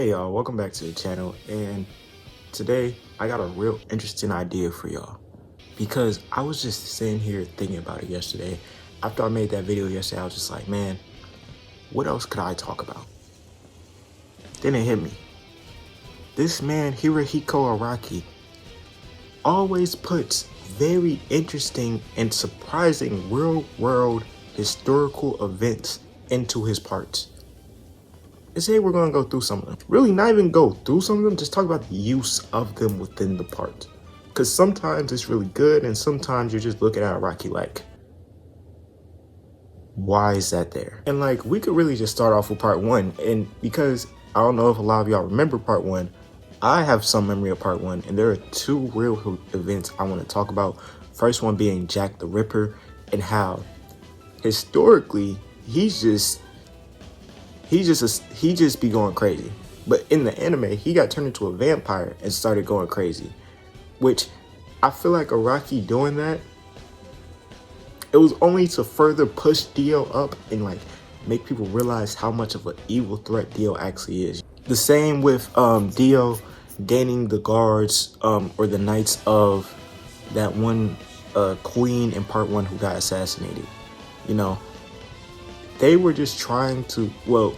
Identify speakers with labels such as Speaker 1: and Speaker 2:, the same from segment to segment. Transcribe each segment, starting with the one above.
Speaker 1: Hey y'all, welcome back to the channel, and today I got a real interesting idea for y'all because I was just sitting here thinking about it yesterday. After I made that video yesterday, I was just like, man, what else could I talk about? Then it hit me. This man, Hirohiko Araki, always puts very interesting and surprising real-world historical events into his parts. Today we're gonna go through some of them. Really not even go through some of them, just talk about the use of them within the part. Because sometimes it's really good and sometimes you're just looking at Araki like, why is that there? And like, we could really just start off with part one. And because I don't know if a lot of y'all remember part one, I have some memory of part one, and there are two real events I want to talk about. First one being Jack the Ripper, and how historically he just be going crazy. But in the anime, he got turned into a vampire and started going crazy, which I feel like Araki doing that, it was only to further push Dio up and like make people realize how much of an evil threat Dio actually is. The same with Dio gaining the guards or the knights of that one queen in part one who got assassinated. You know, they were just trying to, well,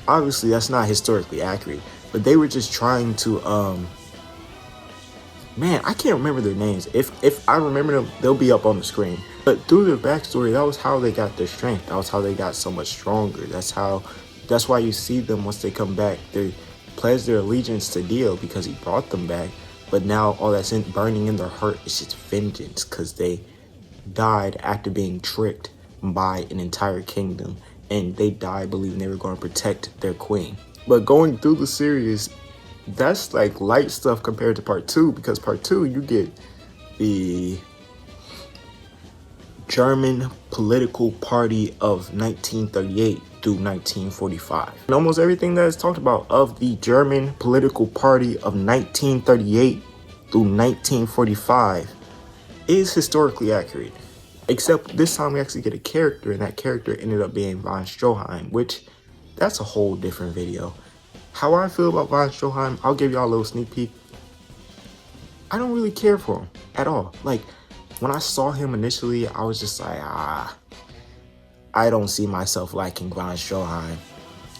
Speaker 1: obviously that's not historically accurate, but they were just trying to, man, I can't remember their names. If I remember them, they'll be up on the screen. But through their backstory, that was how they got their strength. That was how they got so much stronger. That's why you see them once they come back. They pledge their allegiance to Dio because he brought them back. But now all that's burning in their heart is just vengeance because they died after being tricked by an entire kingdom, and they died believing they were going to protect their queen. But going through the series, that's like light stuff compared to part two, because part two you get the German political party of 1938 through 1945. And almost everything that is talked about of the German political party of 1938 through 1945 is historically accurate. Except this time we actually get a character, and that character ended up being von Stroheim, which that's a whole different video. How I feel about von Stroheim, I'll give y'all a little sneak peek. I don't really care for him at all. Like, when I saw him initially, I was just like, I don't see myself liking von Stroheim.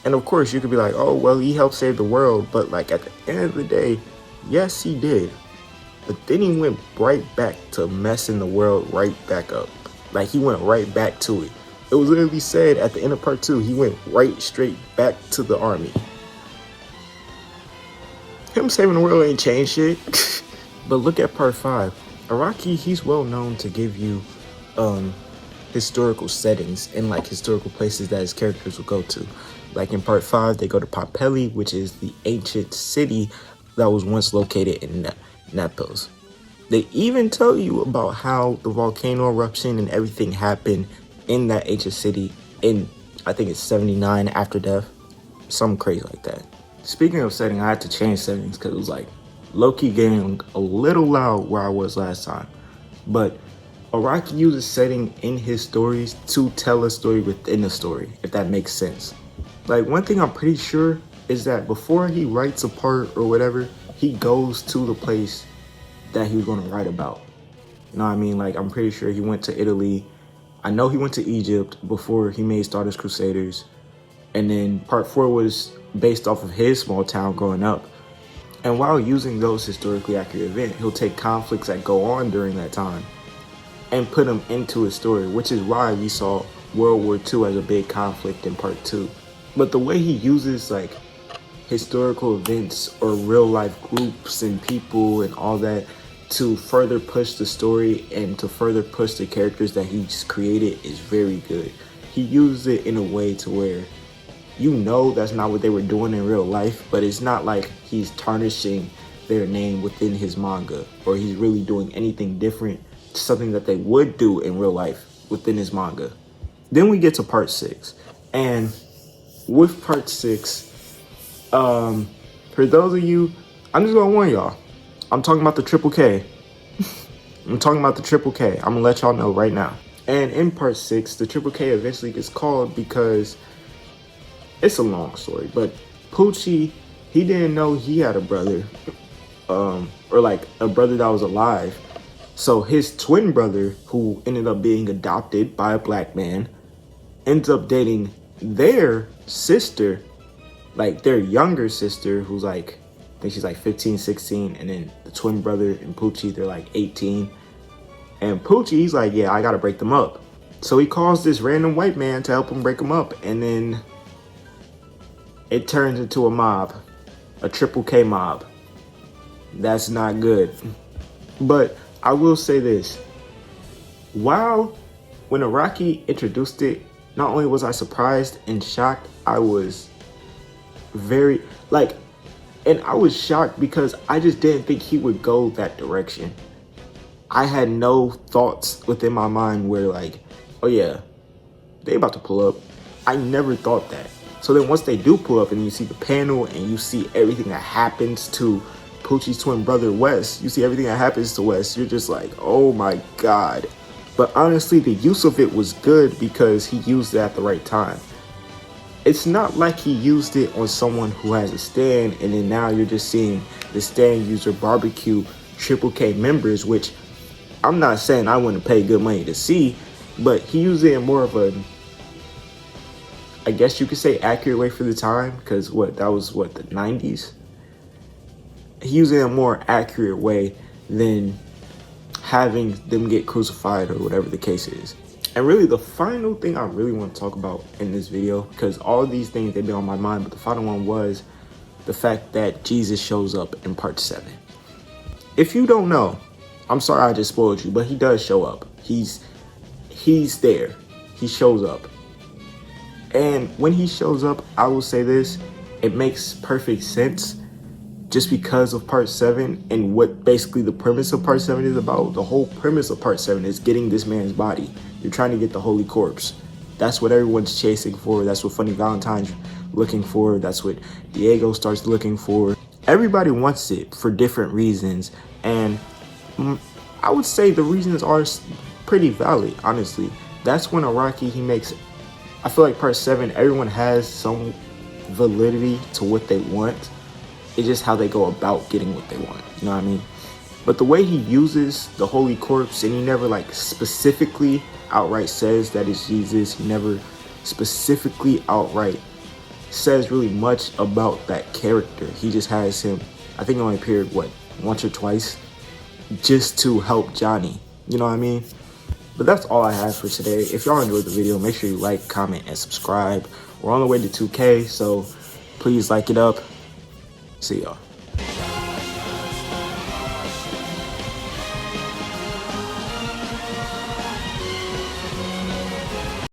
Speaker 1: And of course, you could be like, oh, well, he helped save the world. But like, at the end of the day, yes, he did. But then he went right back to messing the world right back up. Like, he went right back to it. It was literally said at the end of part two, he went right straight back to the army. Him saving the world ain't changed shit. But look at part five. Araki, he's well known to give you historical settings and like historical places that his characters will go to. Like in part five, they go to Papeli, which is the ancient city that was once located in Naples. They even tell you about how the volcano eruption and everything happened in that ancient city in, I think it's 79 after death, something crazy like that. Speaking of setting, I had to change settings because it was like low-key getting a little loud where I was last time. But Araki uses setting in his stories to tell a story within a story, if that makes sense. Like, one thing I'm pretty sure is that before he writes a part or whatever, he goes to the place that he was going to write about. You know what I mean? Like, I'm pretty sure he went to Italy. I know he went to Egypt before he made Stardust Crusaders. And then part four was based off of his small town growing up. And while using those historically accurate events, he'll take conflicts that go on during that time and put them into his story, which is why we saw World War II as a big conflict in part two. But the way he uses like historical events or real life groups and people and all that to further push the story and to further push the characters that he's created is very good. He uses it in a way to where you know that's not what they were doing in real life, but it's not like he's tarnishing their name within his manga or he's really doing anything different, something that they would do in real life within his manga. Then we get to part six, and with part six, for those of you, I'm just gonna warn y'all, I'm talking about the triple K. I'm talking about the triple K. I'm gonna let y'all know right now. And in part six, the triple K eventually gets called because it's a long story, but Pucci he didn't know he had a brother, or like a brother that was alive. So his twin brother, who ended up being adopted by a black man, ends up dating their sister, like their younger sister, who's like, I think she's like 15, 16, and then the twin brother and Poochie, they're like 18. And Poochie, he's like, yeah, I gotta break them up. So he calls this random white man to help him break them up, and then it turns into a mob, a triple K mob. That's not good. But I will say this. Wow, when Araki introduced it, not only was I surprised and shocked, I was very, like, and I was shocked because I just didn't think he would go that direction. I had no thoughts within my mind where like, oh yeah, they about to pull up. I never thought that. So then once they do pull up and you see the panel and you see everything that happens to Poochie's twin brother Wes, you see everything that happens to Wes, you're just like, oh my God. But honestly, the use of it was good because he used it at the right time. It's not like he used it on someone who has a stand and then now you're just seeing the stand user barbecue Triple K members, which I'm not saying I wouldn't pay good money to see, but he used it in more of a, I guess you could say, accurate way for the time, because that was the 90s. He used it in a more accurate way than having them get crucified or whatever the case is. And really the final thing I really want to talk about in this video, because all of these things, they've been on my mind, but the final one was the fact that Jesus shows up in part 7. If you don't know, I'm sorry I just spoiled you, but he does show up. He's there. He shows up. And when he shows up, I will say this, it makes perfect sense just because of part 7 and what basically the premise of part 7 is about. The whole premise of part 7 is getting this man's body. You're trying to get the Holy Corpse. That's what everyone's chasing for. That's what Funny Valentine's looking for. That's what Diego starts looking for. Everybody wants it for different reasons. And I would say the reasons are pretty valid, honestly. That's when Araki, he makes, I feel like part 7, everyone has some validity to what they want. It's just how they go about getting what they want, you know what I mean? But the way he uses the Holy Corpse, and he never like specifically outright says that it's Jesus, he never specifically outright says really much about that character. He just has him, I think he only appeared, once or twice, just to help Johnny, you know what I mean? But that's all I have for today. If y'all enjoyed the video, make sure you like, comment, and subscribe. We're on the way to 2K, so please like it up. See y'all.